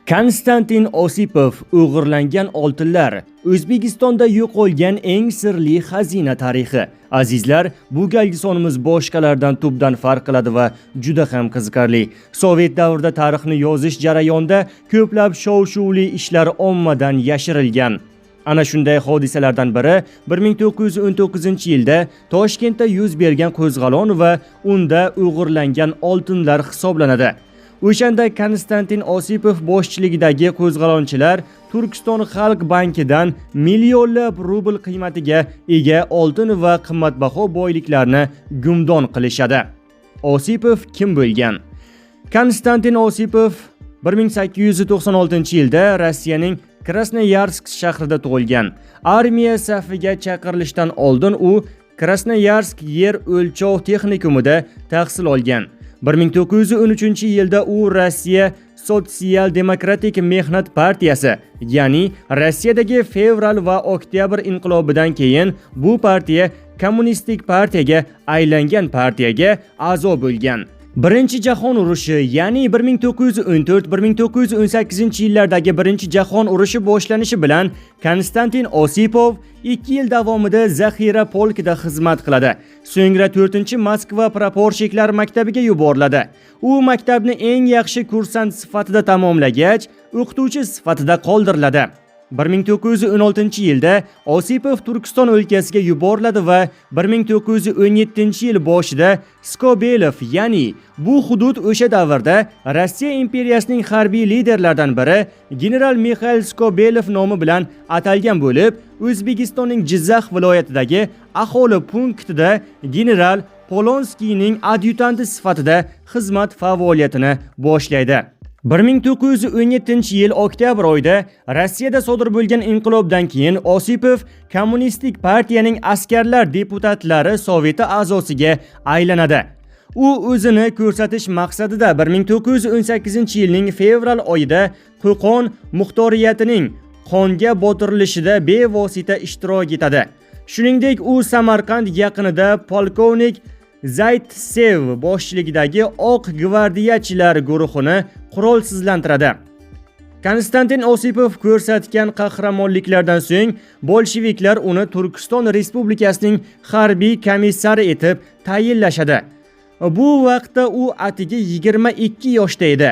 Konstantin Osipov o'g'irlangan oltinlar. O'zbekistonda yo'qolgan eng sirli xazina tarixi. Azizlar, bu galgi sonimiz boshqalardan tubdan farq qiladi va juda ham qiziqarli. Sovet davrida tarixni yozish jarayonida ko'plab shov-shuvli ishlar ommadan yashirilgan. Ana shunday hodisalardan biri 1919-yilda Toshkentda yuz bergan qo'zg'alon va unda o'g'irlangan oltinlar hisoblanadi. O'shanda Konstantin Osipov boshchiligidagi qo'zg'alonchilar Turkiston Xalq bankidan millionlab rubl qiymatiga ega oltin va qimmatbaho boyliklarni gumdon qilishadi. Osipov kim bo'lgan? Konstantin Osipov 1896-yilda Rossiyaning Krasnoyarsk shahrida tug'ilgan. Armiya safiga chaqirilishdan oldin u Krasnoyarsk yer o'lchov texnikumida tahsil olgan. 1913-yilda u Rossiya Sotsial-demokratik mehnat partiyasi, ya'ni Rossiyadagi fevral va oktyabr inqilobidan keyin bu partiya kommunistik partiyaga aylangan partiyaga a'zo bo'lgan. Birinchi jahon urushi, ya'ni 1914-1918-yillardagi Birinchi jahon urushi boshlanishi bilan Konstantin Osipov 2 yil davomida zaxira polkida xizmat qiladi. So'ngra 4-Moskva praporshiklar maktabiga yuboriladi. U maktabni eng yaxshi kursant sifatida tamomlagach, o'qituvchi sifatida qoldiriladi. 1916-yilda Osipov Turkiston o'lkasiga yuboriladi va 1917-yil boshida Skobelov, ya'ni bu hudud o'sha davrda Rossiya imperiyasining harbiy liderlaridan biri general Mikhail Skobelov nomi bilan atalgan bo'lib, O'zbekistonning Jizzax viloyatidagi aholi punktida general Polonskiyning adyutanti sifatida xizmat faoliyatini boshlaydi. 1917-yil oktyabr oyida Rossiyada sodir bo'lgan inqilobdan keyin Osipov kommunistik partiyaning askarlar deputatlari soveti a'zosiga aylanadi. U o'zini ko'rsatish maqsadida 1918-yilning fevral oyida Qo'qon muxtoriyatining qonga botirilishida bevosita ishtirok etadi. Shuningdek, u Samarqand yaqinida polkovnik Zaytsev boshchiligidagi Oq gvardiyachilar guruhini qurolsizlantiradi. Konstantin Osipov ko'rsatgan qahramonliklardan so'ng bolsheviklar uni Turkiston Respublikasining harbiy komissari etib tayinlashadi. Bu vaqtda u atigi 22 yoshda edi.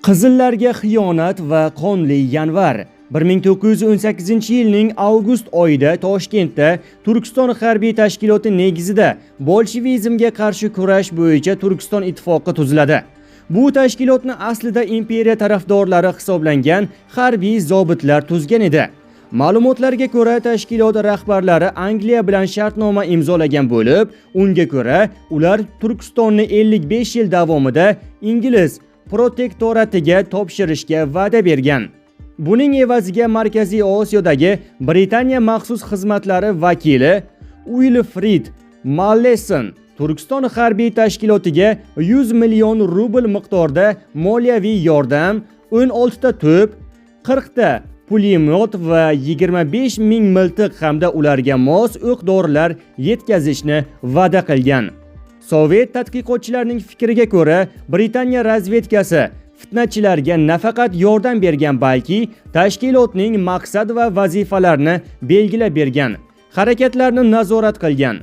Qizillarga xiyonat va qonli yanvar. 1918-yilning avgust oyida Toshkentda Turkiston harbiy tashkiloti negizida bolshevizmga qarshi kurash bo'yicha Turkiston ittifoqi tuziladi. Bu tashkilotni aslida imperiya tarafdorlari hisoblangan harbiy zobitlar tuzgan edi. Ma'lumotlarga ko'ra, tashkilot rahbarlari Angliya bilan shartnoma imzolagan bo'lib, unga ko'ra ular Turkistonni 55 yil davomida Ingliz protektoratiga topshirishga va'da bergan. Buning evaziga Markaziy Osiyodagi Britaniya maxsus xizmatlari vakili Wilfrid Malleson Turkiston harbiy tashkilotiga 100 million rubl miqdorida moliyaviy yordam, 16 ta to'p, 40 ta pulemyot va 25 ming miltiq hamda ularga mos o'q-dorilar yetkazishni va'da qilgan. Sovet tadqiqotchilarining fikriga ko'ra, Britaniya razvedkasi fitnachilarga nafaqat yordam bergan, balki tashkilotning maqsad va vazifalarini belgilab bergan, harakatlarni nazorat qilgan.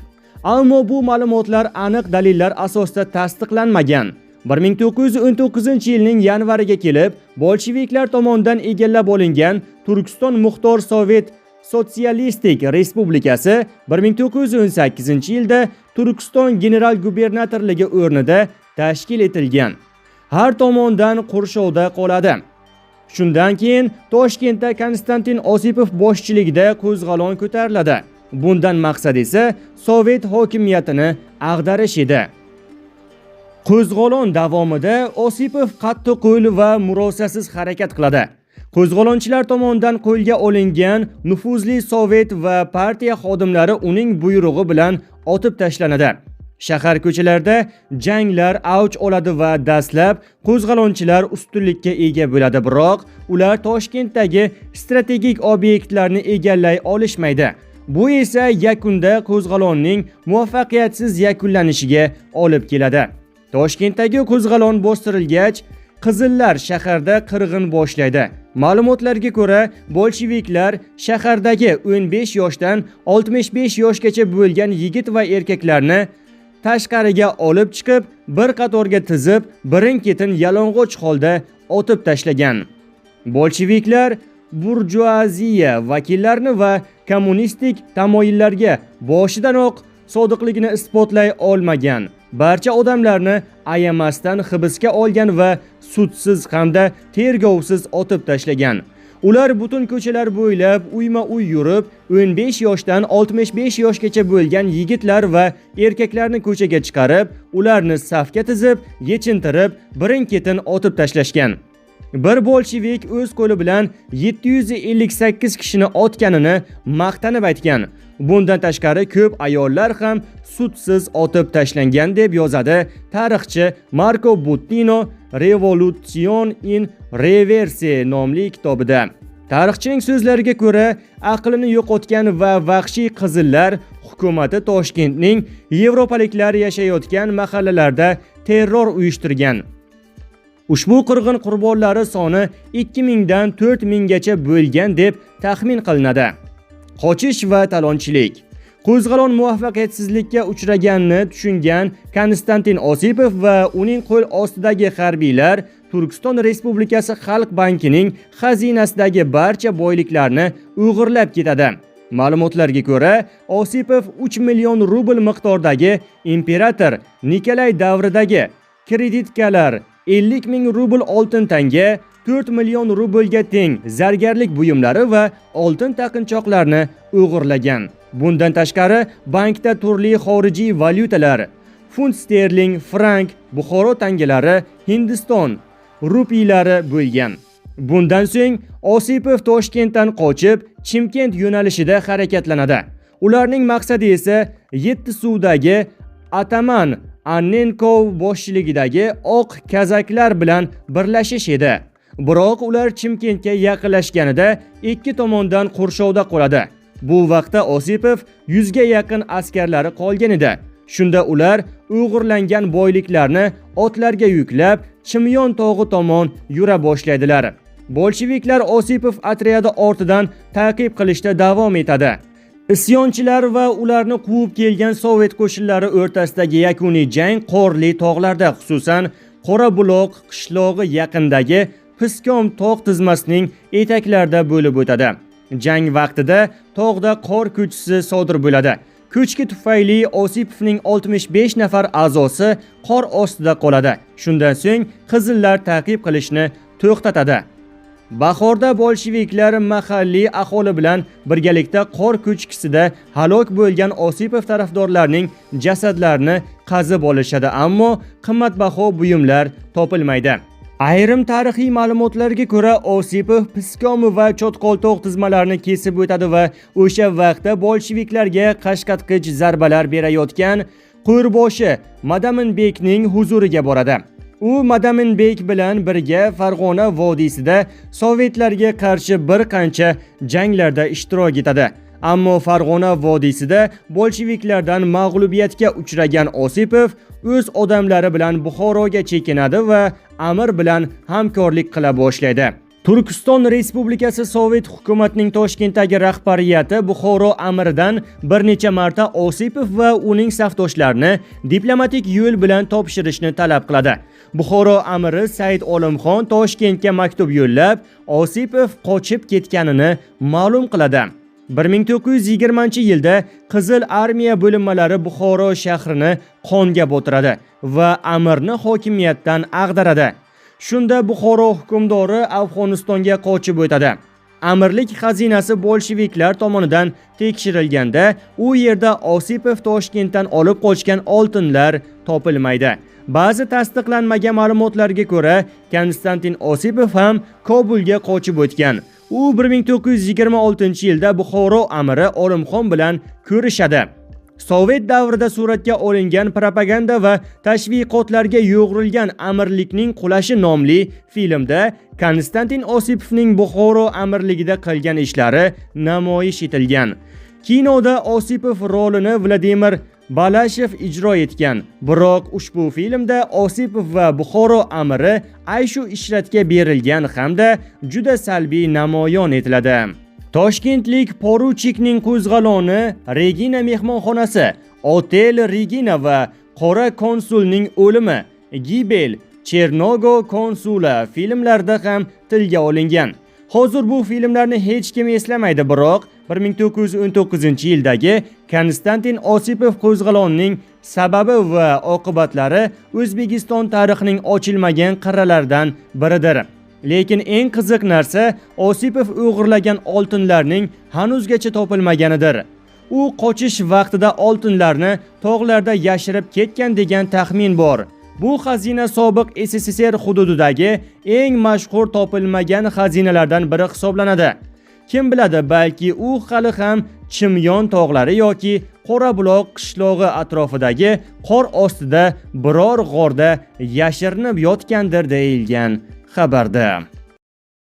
Ammo bu ma'lumotlar aniq dalillar asosida tasdiqlanmagan. 1919-yilning yanvariga kelib, bolsheviklar tomonidan egallab olingan Turkiston Muxtor Sovet Sotsialistik Respublikasi 1918-yilda Turkiston general gubernatorligi o'rnida tashkil etilgan. Har tomondan qurshovda qoladi. Shundan keyin Toshkentda Konstantin Osipov boshchiligida qo'zg'alon ko'tariladi. Bundan maqsad esa sovet hokimiyatini ag'darish edi. Qo'zg'alon davomida Osipov qattiqqo'l va murosasiz harakat qiladi. Qo'zg'alonchilar tomonidan qo'lga olingan nufuzli sovet va partiya xodimlari uning buyrug'i bilan otib tashlanadi. Shahar ko'chalarida janglar avj oladi va dastlab qo'zg'alonchilar ustunlikka ega bo'ladi, biroq ular Toshkentdagi strategik obyektlarni egallay olishmaydi. Bu esa yakunda qo'zg'alonning muvaffaqiyatsiz yakunlanishiga olib keladi. Toshkentdagi qo'zg'alon bostirilgach, qizillar shaharda qirg'in boshlaydi. Ma'lumotlarga ko'ra, bolsheviklar shahardagi 15 yoshdan 65 yoshgacha bo'lgan yigit va erkaklarni tashqariga olib chiqib, bir qatorga tizib, birin-ketin yalang'och holda otib tashlagan. Bolsheviklar burjuaziya vakillarini va kommunistik tamoyillarga boshidanoq sodiqligini isbotlay olmagan, barcha odamlarni ayamasdan hibsga olgan va sudsiz hamda tergovsiz otib tashlagan. Ular butun ko'chalar bo'ylab uyma-uy yurib, 15 yoshdan 65 yoshgacha bo'lgan yigitlar va erkaklarni ko'chaga chiqarib, ularni safga tizib, yechintirib, birin-ketin otib tashlashgan. Bir bolshevik o'z qo'li bilan 758 kishini otganini maqtanib aytgan. Bundan tashqari ko'p ayollar ham sudsiz otib tashlangan deb yozadi tarixchi Marco Buttino Revolution in Reverse nomli kitobida. Tarixchining so'zlariga ko'ra, aqlini yo'qotgan va vahshiy qizillar hukumati Toshkentning yevropaliklar yashayotgan mahallalarda terror uyushtirgan. Ushbu qirg'in qurbonlari soni 2000 dan 4000 gacha bo'lgan deb taxmin qilinadi. Qochish va talonchilik. Qo'zg'alon muvaffaqiyatsizlikka uchraganini tushungan Konstantin Osipov va uning qo'l ostidagi harbiylar Turkiston Respublikasi Xalq bankining xazinasidagi barcha boyliklarni o'g'irlab ketadi. Ma'lumotlarga ko'ra, Osipov 3 million rubl miqdordagi imperator Nikolay davridagi kreditkalar, 50 ming rubl oltin tanga, 4 million rublga teng zargarlik buyumlari va oltin taqinchoqlarni o'g'irlagan. Bundan tashqari, bankda turli xorijiy valyutalar, funt sterling, frank, Buxoro tangalari, Hindiston rupiylari bo'lgan. Bundan so'ng Osipov Toshkentdan qochib, Chimkent yo'nalishida harakatlanadi. Ularning maqsadi esa Yettisuvdagi Ataman Annenkov boshchiligidagi oq kazaklar bilan birlashish edi. Biroq ular Chimkentga yaqinlashganida ikki tomondan qurshovda qoladi. Bu vaqtda Osipov 100 ga yaqin askarlari qolgan edi. Shunda ular o'g'irlangan boyliklarni otlarga yuklab, Chimyon tog'i tomon yura boshlaydilar. Bolsheviklar Osipov otryadi ortidan ta'qib qilishda davom etadi. Isyonchilar va ularni quvib kelgan sovet qo'shinlari o'rtasidagi yakuniy jang qorli tog'larda, xususan Qorabuloq qishlog'i yaqinidagi Piskom tog' tizmasining etaklarida bo'lib o'tadi. Jang vaqtida tog'da qor ko'chkisi sodir bo'ladi. Ko'chki tufayli Osipovning 65 nafar a'zosi qor ostida qoladi. Shundan so'ng qizillar ta'qib qilishni to'xtatadi. Bahorda bolsheviklar mahalliy aholi bilan birgalikda qor ko'chkisida halok bo'lgan Osipov tarafdorlarining jasadlarini qazib olishadi, ammo qimmatbaho buyumlar topilmaydi. Ayrim tarixiy ma'lumotlarga ko'ra, Osipov Piskom va Chotqoltoq tizmalarini kesib o'tadi va o'sha vaqtda bolsheviklarga qashqatqich zarbalar berayotgan Qo'rboshi Madaminbekning huzuriga boradi. U Madaminbek bilan birga Farg'ona vodiysida sovetlarga qarshi bir qancha janglarda ishtirok etadi. Ammo Farg'ona vodiysida bolsheviklardan mag'lubiyatga uchragan Osipov o'z odamlari bilan Buxoroga chekinadi va Amir bilan hamkorlik qila boshlaydi. Turkiston Respublikasi Sovet hukumatining Toshkentdagi rahbariyati Buxoro amiridan bir necha marta Osipov va uning safdoshlarini diplomatik yo'l bilan topshirishni talab qiladi. Buxoro amiri Said Olimxon Toshkentga maktub yo'llab, Osipov qochib ketganini ma'lum qiladi. 1920-yilda Qizil armiya bo'linmalari Buxoro shahrini qonga botiradi va amirni hokimiyatdan ag'daradi. Shunda Buxoro hukmdori Afg'onistonga qochib o'tadi. Amirlik xazinasi bolsheviklar tomonidan tekshirilganda, u yerda Osipov Toshkentdan olib qochgan oltinlar topilmaydi. Ba'zi tasdiqlanmagan ma'lumotlarga ko'ra, Konstantin Osipov ham Kobulga qochib o'tgan. U 1926-yilda Buxoro amiri Olimxon bilan ko'rishadi. Sovet davrida suratga olingan propaganda va tashviqotlarga yo'g'rilgan Amirlikning qulashi nomli filmda Konstantin Osipovning Buxoro amirligida qilgan ishlari namoyish etilgan. Kinoda Osipov rolini Vladimir Balashev ijro etgan. Biroq ushbu filmda Osipov va Buxoro amiri Ayshu Ishratga berilgan hamda juda salbiy namoyon etiladi. Toshkentlik poruchikning qo'zg'aloni, Regina mehmonxonasi, Otel Regina va Qora konsulning o'limi, Gibel, Chernogo konsuli filmlarda ham tilga olingan. Hozir bu filmlarni hech kim eslamaydi, biroq 1919-yildagi Konstantin Osipov qo'zg'alonining sababi va oqibatlari O'zbekiston tarixining ochilmagan qirralaridan biridir. Lekin eng qiziq narsa Osipov o'g'irlagan oltinlarning hanuzgacha topilmaganidir. U qochish vaqtida oltinlarni tog'larda yashirib ketgan degan taxmin bor. Bu xazina sobiq SSSR hududidagi eng mashhur topilmagan xazinalardan biri hisoblanadi. Kim biladi, balki u hali ham Chimyon tog'lari yoki Qorabuloq qishlog'i atrofidagi qor ostida biror g'orda yashirinib yotgandir deyilgan xabarda.